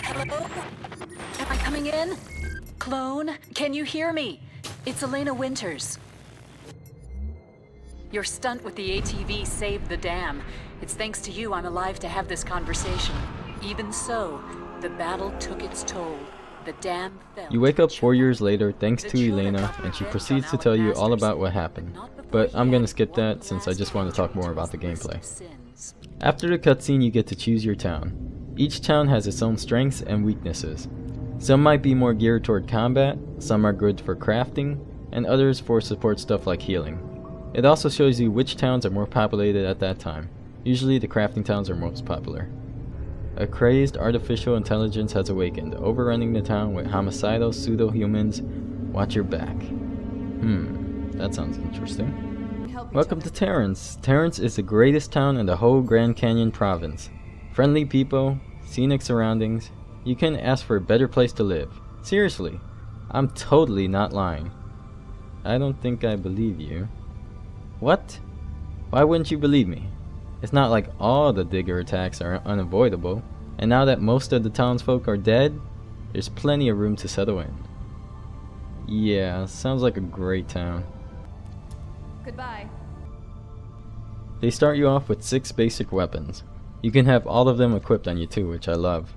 Hello? Am I coming in? Clone, can you hear me? It's Elena Winters. Your stunt with the ATV saved the dam. It's thanks to you I'm alive to have this conversation. Even so, the battle took its toll. The dam fell. You wake up 4 years later thanks to Elena, and she proceeds to tell you all about what happened. But I'm gonna skip that since I just want to talk more about the gameplay. After the cutscene, you get to choose your town. Each town has its own strengths and weaknesses. Some might be more geared toward combat, some are good for crafting, and others for support stuff like healing. It also shows you which towns are more populated at that time. Usually the crafting towns are most popular. A crazed artificial intelligence has awakened, overrunning the town with homicidal pseudo-humans. Watch your back. That sounds interesting. Welcome to Terrence. Terrence is the greatest town in the whole Grand Canyon province. Friendly people, scenic surroundings. You couldn't ask for a better place to live. Seriously, I'm totally not lying. I don't think I believe you. What? Why wouldn't you believe me? It's not like all the digger attacks are unavoidable, and now that most of the townsfolk are dead, there's plenty of room to settle in. Yeah, sounds like a great town. Goodbye. They start you off with 6 basic weapons. You can have all of them equipped on you too, which I love.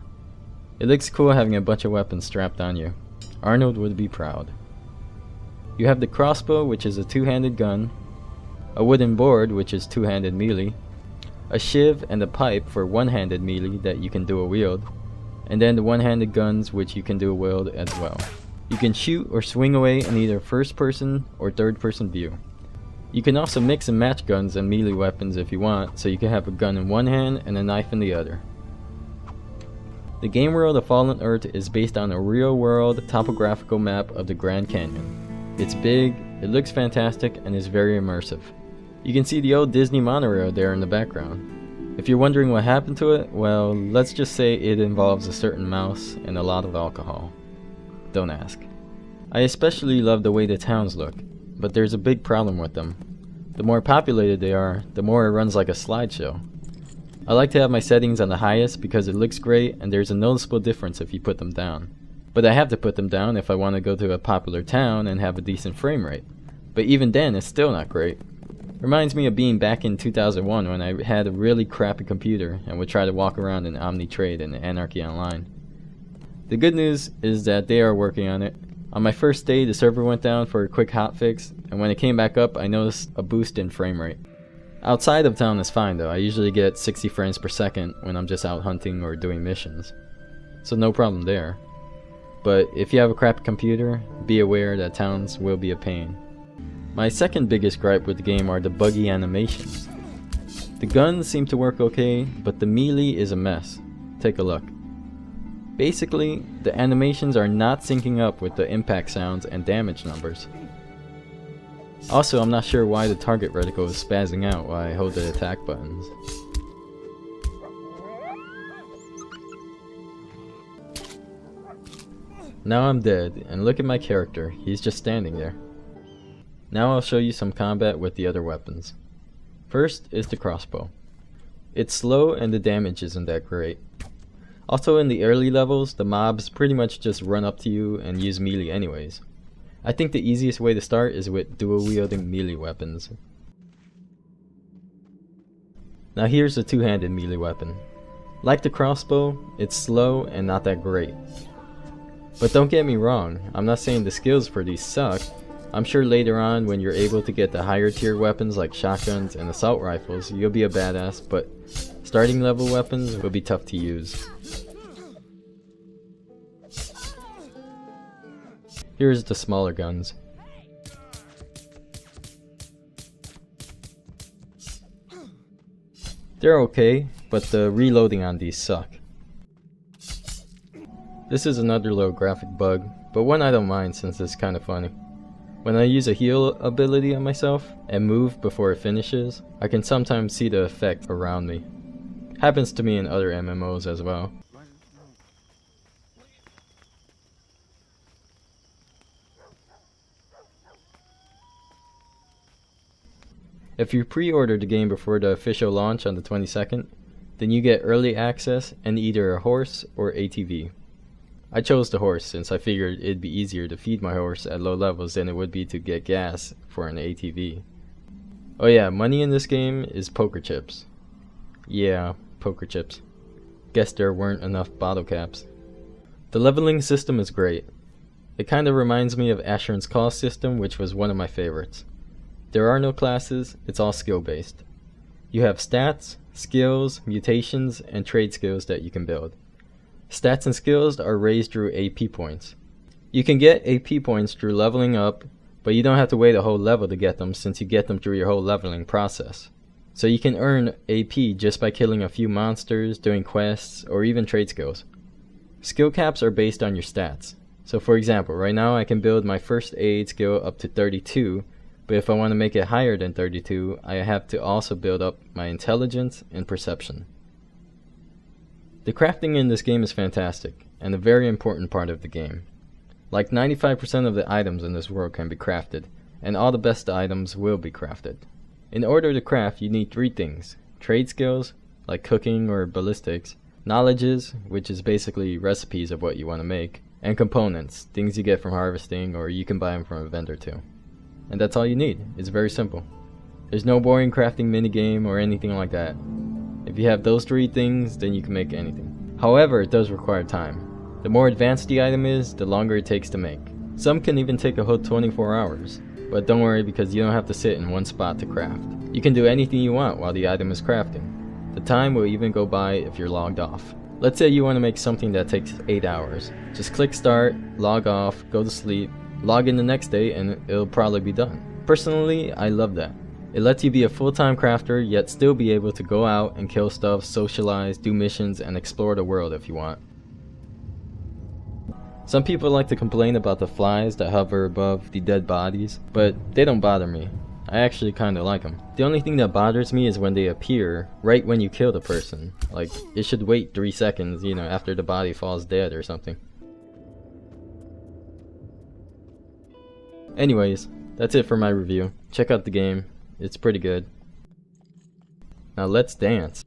It looks cool having a bunch of weapons strapped on you. Arnold would be proud. You have the crossbow, which is a 2-handed gun, a wooden board, which is 2-handed melee, a shiv and a pipe for 1-handed melee that you can dual wield, and then the 1-handed guns which you can dual wield as well. You can shoot or swing away in either first person or third person view. You can also mix and match guns and melee weapons if you want, so you can have a gun in one hand and a knife in the other. The game world of Fallen Earth is based on a real world topographical map of the Grand Canyon. It's big, it looks fantastic, and is very immersive. You can see the old Disney monorail there in the background. If you're wondering what happened to it, well, let's just say it involves a certain mouse and a lot of alcohol. Don't ask. I especially love the way the towns look, but there's a big problem with them. The more populated they are, the more it runs like a slideshow. I like to have my settings on the highest because it looks great and there's a noticeable difference if you put them down. But I have to put them down if I want to go to a popular town and have a decent frame rate. But even then, it's still not great. Reminds me of being back in 2001 when I had a really crappy computer and would try to walk around in Omnitrade and Anarchy Online. The good news is that they are working on it. On my first day, the server went down for a quick hotfix, and when it came back up, I noticed a boost in frame rate. Outside of town is fine though. I usually get 60 frames per second when I'm just out hunting or doing missions. So no problem there. But if you have a crappy computer, be aware that towns will be a pain. My second biggest gripe with the game are the buggy animations. The guns seem to work okay, but the melee is a mess. Take a look. Basically, the animations are not syncing up with the impact sounds and damage numbers. Also, I'm not sure why the target reticle is spazzing out while I hold the attack buttons. Now I'm dead, and look at my character, he's just standing there. Now I'll show you some combat with the other weapons. First is the crossbow. It's slow and the damage isn't that great. Also in the early levels, the mobs pretty much just run up to you and use melee anyways. I think the easiest way to start is with dual wielding melee weapons. Now here's the 2-handed melee weapon. Like the crossbow, it's slow and not that great. But don't get me wrong, I'm not saying the skills for these suck. I'm sure later on when you're able to get the higher tier weapons like shotguns and assault rifles, you'll be a badass, but starting level weapons will be tough to use. Here's the smaller guns. They're okay, but the reloading on these suck. This is another low graphic bug, but one I don't mind since it's kinda funny. When I use a heal ability on myself and move before it finishes, I can sometimes see the effect around me. Happens to me in other MMOs as well. If you pre-ordered the game before the official launch on the 22nd, then you get early access and either a horse or ATV. I chose the horse since I figured it'd be easier to feed my horse at low levels than it would be to get gas for an ATV. Oh yeah, money in this game is poker chips. Yeah, poker chips. Guess there weren't enough bottle caps. The leveling system is great. It kinda reminds me of Asheron's Call system, which was one of my favorites. There are no classes, it's all skill based. You have stats, skills, mutations, and trade skills that you can build. Stats and skills are raised through AP points. You can get AP points through leveling up, but you don't have to wait a whole level to get them since you get them through your whole leveling process. So you can earn AP just by killing a few monsters, doing quests, or even trade skills. Skill caps are based on your stats. So for example, right now I can build my first aid skill up to 32, but if I want to make it higher than 32, I have to also build up my intelligence and perception. The crafting in this game is fantastic, and a very important part of the game. Like 95% of the items in this world can be crafted, and all the best items will be crafted. In order to craft, you need 3 things: trade skills, like cooking or ballistics, knowledges, which is basically recipes of what you want to make, and components, things you get from harvesting or you can buy them from a vendor too. And that's all you need. It's very simple. There's no boring crafting minigame or anything like that. If you have those 3 things, then you can make anything. However, it does require time. The more advanced the item is, the longer it takes to make. Some can even take a whole 24 hours. But don't worry, because you don't have to sit in one spot to craft. You can do anything you want while the item is crafting. The time will even go by if you're logged off. Let's say you want to make something that takes 8 hours. Just click start, log off, go to sleep, log in the next day, and it'll probably be done. Personally, I love that. It lets you be a full-time crafter, yet still be able to go out and kill stuff, socialize, do missions, and explore the world if you want. Some people like to complain about the flies that hover above the dead bodies, but they don't bother me. I actually kinda like them. The only thing that bothers me is when they appear right when you kill the person. Like, it should wait 3 seconds, after the body falls dead or something. Anyways, that's it for my review. Check out the game. It's pretty good. Now let's dance.